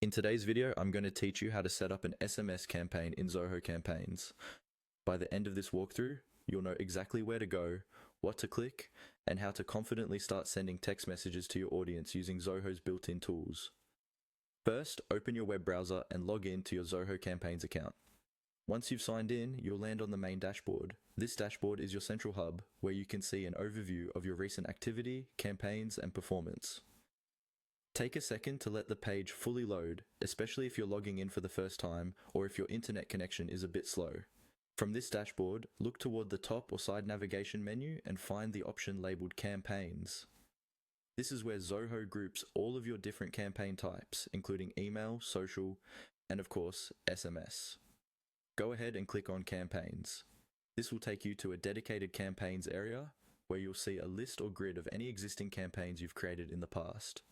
In today's video, I'm going to teach you how to set up an SMS campaign in Zoho Campaigns. By the end of this walkthrough, you'll know exactly where to go, what to click, and how to confidently start sending text messages to your audience using Zoho's built-in tools. First, open your web browser and log in to your Zoho Campaigns account. Once you've signed in, you'll land on the main dashboard. This dashboard is your central hub, where you can see an overview of your recent activity, campaigns, and performance. Take a second to let the page fully load, especially if you're logging in for the first time or if your internet connection is a bit slow. From this dashboard, look toward the top or side navigation menu and find the option labeled Campaigns. This is where Zoho groups all of your different campaign types, including email, social, and of course, SMS. Go ahead and click on Campaigns. This will take you to a dedicated campaigns area where you'll see a list or grid of any existing campaigns you've created in the past.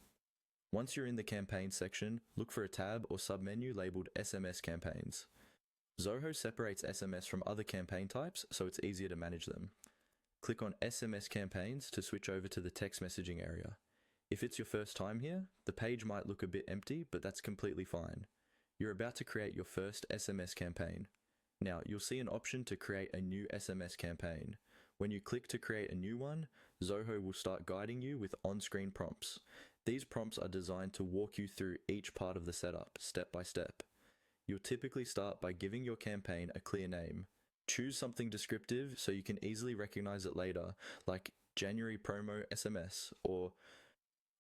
Once you're in the campaign section, look for a tab or submenu labeled SMS campaigns. Zoho separates SMS from other campaign types, so it's easier to manage them. Click on SMS campaigns to switch over to the text messaging area. If it's your first time here, the page might look a bit empty, but that's completely fine. You're about to create your first SMS campaign. Now, you'll see an option to create a new SMS campaign. When you click to create a new one, Zoho will start guiding you with on-screen prompts. These prompts are designed to walk you through each part of the setup, step by step. You'll typically start by giving your campaign a clear name. Choose something descriptive so you can easily recognize it later, like January promo SMS or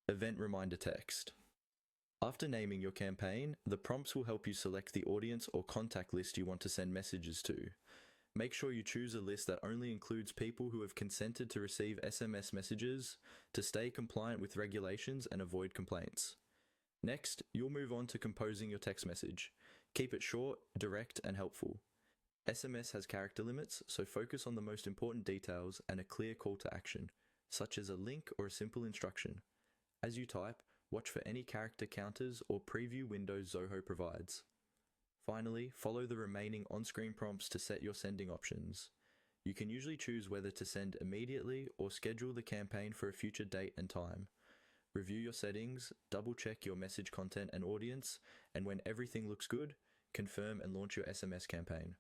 event reminder text. After naming your campaign, the prompts will help you select the audience or contact list you want to send messages to. Make sure you choose a list that only includes people who have consented to receive SMS messages to stay compliant with regulations and avoid complaints. Next, you'll move on to composing your text message. Keep it short, direct, and helpful. SMS has character limits, so focus on the most important details and a clear call to action, such as a link or a simple instruction. As you type, watch for any character counters or preview windows Zoho provides. Finally, follow the remaining on-screen prompts to set your sending options. You can usually choose whether to send immediately or schedule the campaign for a future date and time. Review your settings, double-check your message content and audience, and when everything looks good, confirm and launch your SMS campaign.